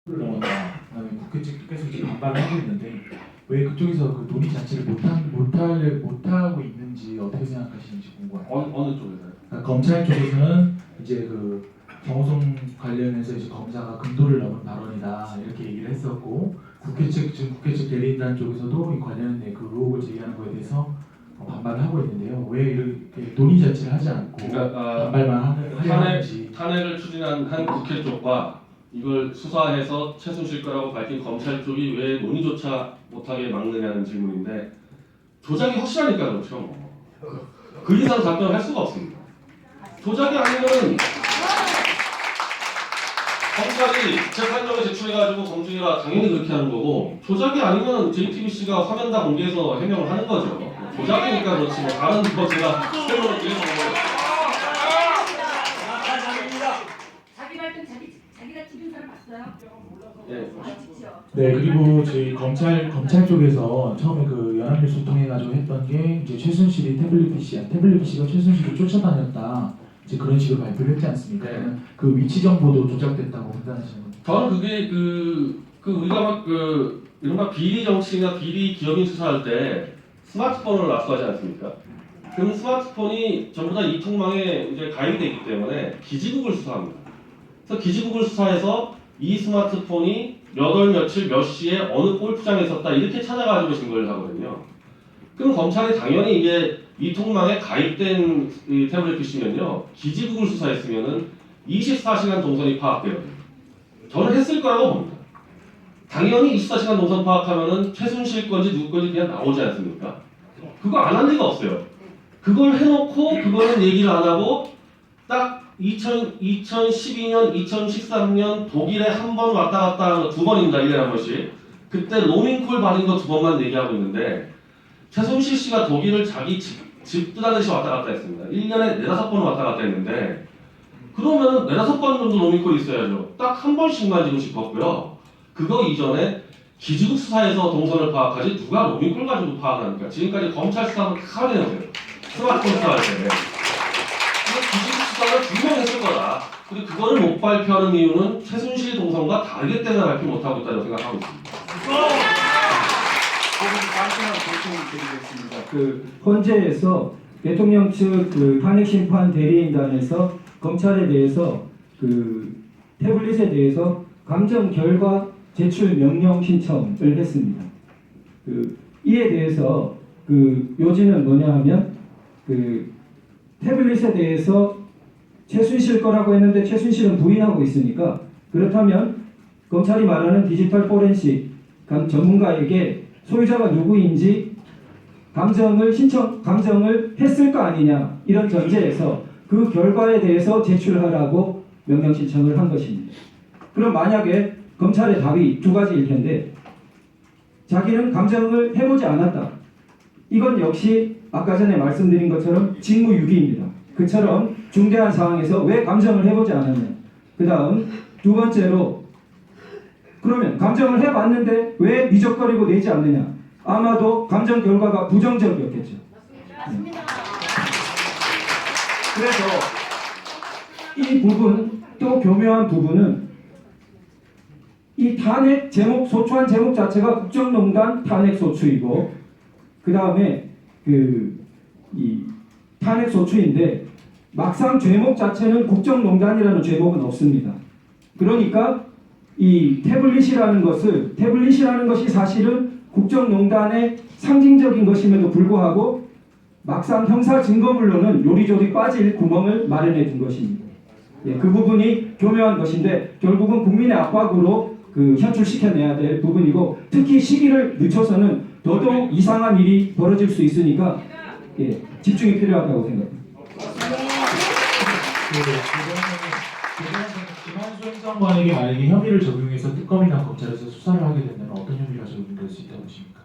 넘었다. 그다음에 국회 측도 계속 지금 반발을 하고 있는데 왜 그쪽에서 그 논의 자체를 못하고 있는지 어떻게 생각하시는지 궁금해요. 어느 쪽에서요? 그러니까 검찰 쪽에서는 이제 그 정호성 관련해서 이제 검사가 금도를 넘은 발언이다 이렇게 얘기를 했었고 국회 측 지금 국회 측 대리인단 쪽에서도 이 관련된 그 의혹을 제기하는 거에 대해서 반발을 하고 있는데요. 왜 이렇게 논의 자체를 하지 않고 반발만 하는지. 탄핵을 추진한 한 국회 쪽과 이걸 수사해서 최순실 거라고 밝힌 검찰 쪽이 왜 논의조차 못하게 막느냐는 질문인데 조작이 확실하니까 그렇죠. 그 이상 답변을 할 수가 없습니다. 조작이 아니면 검찰이 재판정에 제출해가지고 검증이라 당연히 그렇게 하는 거고 조작이 아니면 JTBC가 화면 다 공개해서 해명을 하는 거죠. 조작이니까 그렇지 뭐 다른 거 제가 해명을 드리는 거고. 자기 발등 자기가 찍은 사람 봤어요? 예. 네, 그리고 저희 검찰 쪽에서 처음에 그 연합뉴스 통해가지고 했던 게 이제 최순실이 태블릿 PC가 최순실을 쫓아다녔다 이제 그런 식으로 발표를 했지 않습니까? 네. 그 위치 정보도 조작됐다고 판단하시는 거죠? 저는 그게 우리가 막 이른바 비리 정치나 비리 기업인 수사할 때 스마트폰을 압수하지 않습니까? 그럼 스마트폰이 전부 다 이 통망에 이제 가입이 되기 때문에 기지국을 수사합니다. 그래서 기지국을 수사해서 이 스마트폰이 몇 월 며칠 몇 시에 어느 골프장에 있었다 이렇게 찾아가지고 증거를 하거든요. 그럼 검찰이 당연히 이게 이 통망에 가입된 이 태블릿 PC면요 기지국을 수사했으면은 24시간 동선이 파악되거든요. 저는 했을 거라고 봅니다. 당연히 24시간 동선 파악하면은 최순실 건지 누구 건지 그냥 나오지 않습니까? 그거 안 한 리가 없어요. 그걸 해놓고 그거는 얘기를 안 하고 딱 2012년, 2013년 독일에 한 번 왔다 갔다 하는 거 2번입니다. 1년에 한 번씩. 그때 로밍콜 받은 거 2번만 얘기하고 있는데 최순실 씨가 독일을 자기 집 뜨다듯이 왔다 갔다 했습니다. 1년에 4-5번 왔다 갔다 했는데 그러면은 4-5번 정도 로밍콜이 있어야죠. 딱 한 번씩만 지고 싶었고요. 그거 이전에 기지국 수사에서 동선을 파악하지 누가 로밍콜 가지고 파악합니까? 지금까지 검찰 수사는 다 해내세요. 스마트폰 수사할 때. 기지국 수사를 분명히 했을 거다. 근데 그거를 못 발표하는 이유는 최순실 동선과 다르기 때문에 발표 못하고 있다고 생각하고 있습니다. 드리겠습니다. 헌재에서 대통령 측 탄핵심판 대리인단에서 검찰에 대해서 태블릿에 대해서 감정 결과 제출 명령 신청을 했습니다. 이에 대해서 요지는 뭐냐 하면 태블릿에 대해서 최순실 거라고 했는데 최순실은 부인하고 있으니까 그렇다면 검찰이 말하는 디지털 포렌식 전문가에게 소유자가 누구인지 감정을 했을 거 아니냐 이런 전제에서 그 결과에 대해서 제출하라고 명령 신청을 한 것입니다. 그럼 만약에 검찰의 답이 2가지일 텐데 자기는 감정을 해보지 않았다. 이건 역시 아까 전에 말씀드린 것처럼 직무유기입니다. 그처럼 중대한 상황에서 왜 감정을 해보지 않았냐. 그 다음 2번째로 그러면 감정을 해봤는데 왜 미적거리고 내지 않느냐. 아마도 감정 결과가 부정적이었겠죠. 맞습니다. 그래서 이 부분 또 교묘한 부분은 이 탄핵 제목 소추한 제목 자체가 국정농단 탄핵 소추이고 그 다음에 이 탄핵 소추인데 막상 죄목 자체는 국정농단이라는 죄목은 없습니다. 그러니까 이 태블릿이라는 것이 사실은 국정농단의 상징적인 것임에도 불구하고 막상 형사 증거물로는 요리조리 빠질 구멍을 마련해 둔 것입니다. 예, 그 부분이 교묘한 것인데 결국은 국민의 압박으로 현출시켜내야 될 부분이고 특히 시기를 늦춰서는 더더욱 이상한 일이 벌어질 수 있으니까 예, 집중이 필요하다고 생각합니다. 김한수 행정관에게 만약에 혐의를 적용해서 특검이나 검찰에서 수사를 하게 된다면 어떤 혐의가 적용될 수 있다고 보십니까?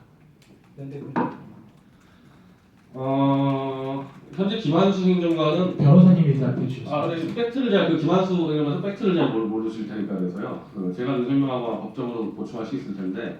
현재 김한수 행정관은 변호사님이 답해 주셨습니다. 근데 팩트를 김한수 행정관은 팩트를 잘 모르실 테니까 그래서요. 제가 설명하고 법적으로 보충할 수 있을 텐데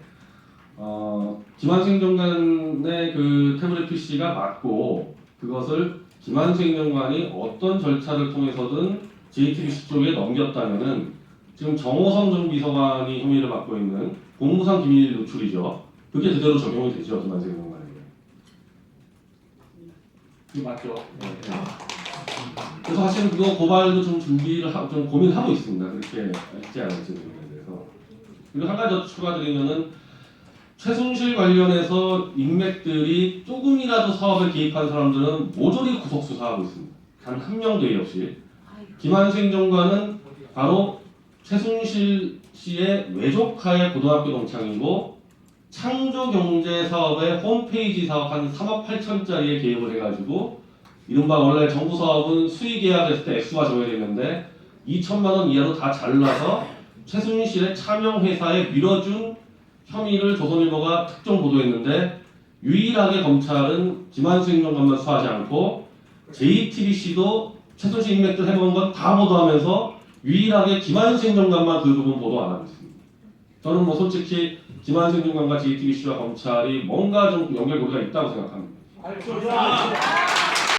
김한수 행정관의 태블릿 PC가 맞고 그것을 김한수 행정관이 어떤 절차를 통해서든 JTBC 쪽에 넘겼다면은 지금 정호성 전 비서관이 혐의를 받고 있는 공무상 기밀 노출이죠. 그게 그대로 적용이 되죠, 김한생 장관에게. 이거 맞죠? 네. 그래서 사실은 그거 고발도 좀 준비를 하고 좀 고민하고 있습니다. 그렇게 할지 안 할지 부분에 대해서. 그리고 한 가지 더 추가드리면은 최순실 관련해서 인맥들이 조금이라도 사업에 개입한 사람들은 모조리 구속 수사하고 있습니다. 단 한 명도 예의 없이. 김한생 장관은 바로 최순실 씨의 외조카의 고등학교 동창이고 창조경제 사업의 홈페이지 사업 한 3억 8천짜리에 개입을 해가지고 이른바 원래 정부 사업은 수의 계약했을 때 액수가 정해져 있는데 2천만 원 이하로 다 잘라서 최순실의 차명 회사에 밀어준 혐의를 조선일보가 특정 보도했는데 유일하게 검찰은 김한수 장관만 수사하지 않고 JTBC도 최순실 인맥들 해먹은 건 다 보도하면서 유일하게 김한수 장관만 그 부분 보도 안 하고 있습니다. 저는 뭐 솔직히 김한수 장관과 JTBC와 검찰이 뭔가 좀 연결고리가 있다고 생각합니다.